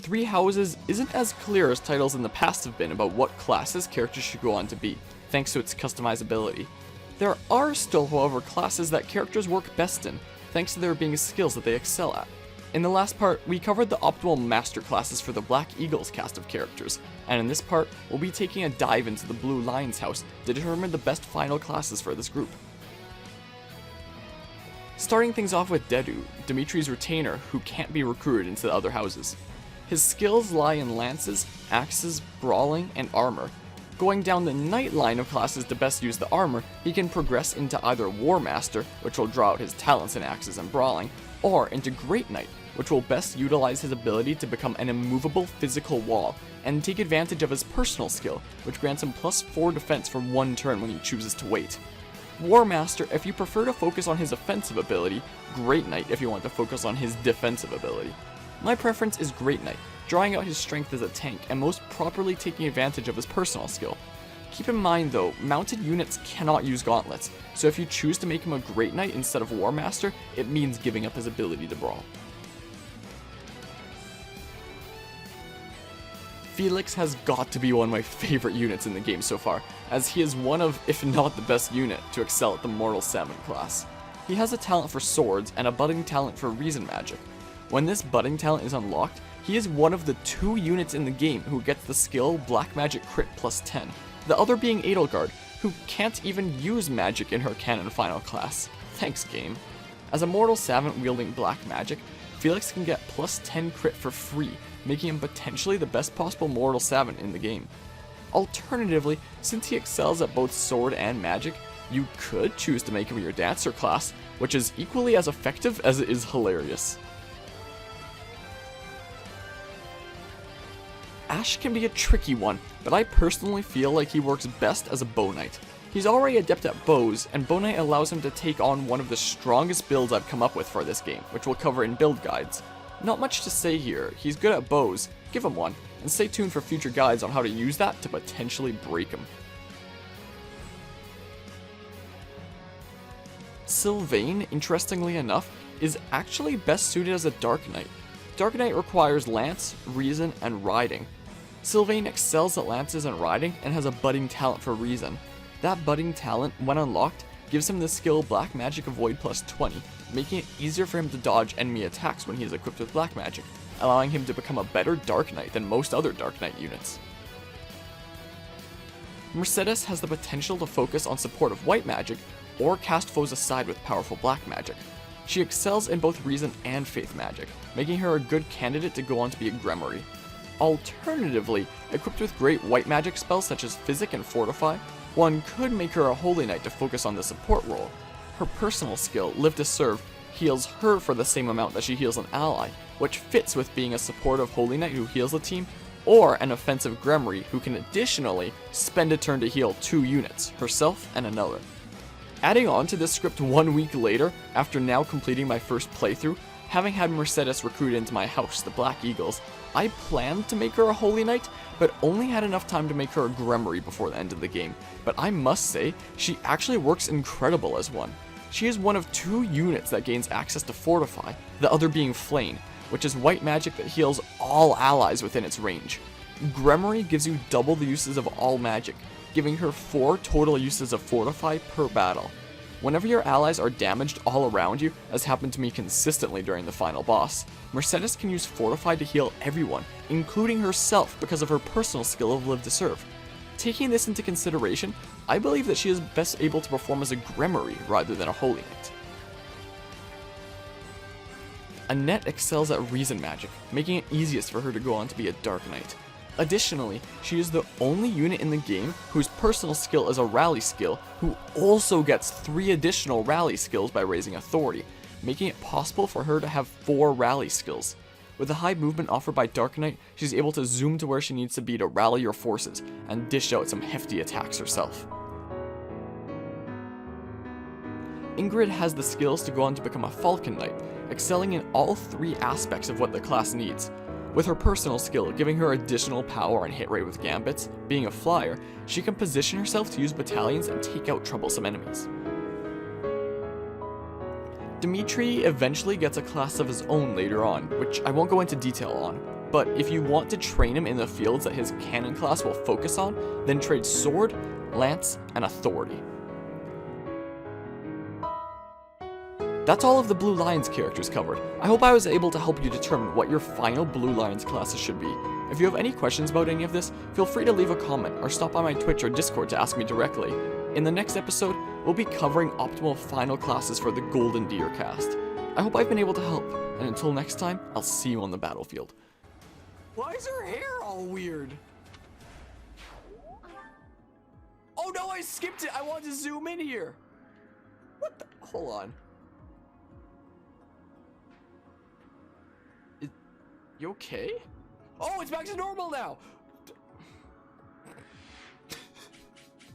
Three Houses isn't as clear as titles in the past have been about what classes characters should go on to be, thanks to its customizability. There are still, however, classes that characters work best in, thanks to there being skills that they excel at. In the last part, we covered the optimal master classes for the Black Eagles cast of characters, and in this part, we'll be taking a dive into the Blue Lions house to determine the best final classes for this group. Starting things off with Dedu, Dimitri's retainer who can't be recruited into the other houses. His skills lie in lances, axes, brawling, and armor. Going down the knight line of classes to best use the armor, he can progress into either War Master, which will draw out his talents in axes and brawling, or into Great Knight, which will best utilize his ability to become an immovable physical wall, and take advantage of his personal skill, which grants him +4 defense for 1 turn when he chooses to wait. War Master if you prefer to focus on his offensive ability, Great Knight if you want to focus on his defensive ability. My preference is Great Knight, drawing out his strength as a tank and most properly taking advantage of his personal skill. Keep in mind though, mounted units cannot use gauntlets, so if you choose to make him a Great Knight instead of War Master, it means giving up his ability to brawl. Felix has got to be one of my favorite units in the game so far, as he is one of, if not the best unit, to excel at the Mortal 7 class. He has a talent for swords and a budding talent for reason magic. When this budding talent is unlocked, he is one of the 2 units in the game who gets the skill Black Magic Crit +10, the other being Edelgard, who can't even use magic in her canon final class. Thanks game. As a Mortal 7 wielding Black Magic, Felix can get +10 crit for free, making him potentially the best possible Mortal 7 in the game. Alternatively, since he excels at both sword and magic, you could choose to make him your Dancer class, which is equally as effective as it is hilarious. Ashe can be a tricky one, but I personally feel like he works best as a Bow Knight. He's already adept at bows, and Bow Knight allows him to take on one of the strongest builds I've come up with for this game, which we'll cover in build guides. Not much to say here, he's good at bows, give him one, and stay tuned for future guides on how to use that to potentially break him. Sylvain, interestingly enough, is actually best suited as a Dark Knight. Dark Knight requires lance, reason, and riding. Sylvain excels at lances and riding and has a budding talent for reason. That budding talent, when unlocked, gives him the skill Black Magic Avoid +20, making it easier for him to dodge enemy attacks when he is equipped with Black Magic, allowing him to become a better Dark Knight than most other Dark Knight units. Mercedes has the potential to focus on support of White Magic, or cast foes aside with powerful Black Magic. She excels in both Reason and Faith Magic, making her a good candidate to go on to be a Grimoire. Alternatively, equipped with great White Magic spells such as Physic and Fortify, one could make her a Holy Knight to focus on the support role. Her personal skill, Live to Serve, heals her for the same amount that she heals an ally, which fits with being a supportive Holy Knight who heals the team, or an offensive Grimoire who can additionally spend a turn to heal 2 units, herself and another. Adding on to this script 1 week later, after now completing my first playthrough, having had Mercedes recruited into my house, the Black Eagles, I planned to make her a Holy Knight, but only had enough time to make her a Grimoire before the end of the game. But I must say, she actually works incredible as one. She is one of 2 units that gains access to Fortify, the other being Flame, which is white magic that heals all allies within its range. Grimoire gives you double the uses of all magic, giving her 4 total uses of Fortify per battle. Whenever your allies are damaged all around you, as happened to me consistently during the final boss, Mercedes can use Fortify to heal everyone, including herself because of her personal skill of Live to Serve. Taking this into consideration, I believe that she is best able to perform as a Grimoire rather than a Holy Knight. Annette excels at Reason Magic, making it easiest for her to go on to be a Dark Knight. Additionally, she is the only unit in the game whose personal skill is a rally skill, who also gets 3 additional rally skills by raising authority, making it possible for her to have 4 rally skills. With the high movement offered by Dark Knight, she's able to zoom to where she needs to be to rally your forces, and dish out some hefty attacks herself. Ingrid has the skills to go on to become a Falcon Knight, excelling in all 3 aspects of what the class needs. With her personal skill giving her additional power and hit rate with gambits, being a flyer, she can position herself to use battalions and take out troublesome enemies. Demitri eventually gets a class of his own later on, which I won't go into detail on. But if you want to train him in the fields that his Canon class will focus on, then trade Sword, Lance, and Authority. That's all of the Blue Lions characters covered. I hope I was able to help you determine what your final Blue Lions classes should be. If you have any questions about any of this, feel free to leave a comment or stop by my Twitch or Discord to ask me directly. In the next episode, we'll be covering optimal final classes for the Golden Deer cast. I hope I've been able to help, and until next time, I'll see you on the battlefield. Why is her hair all weird? Oh no, I skipped it! I wanted to zoom in here! What the? Hold on. You okay? Oh, it's back to normal now!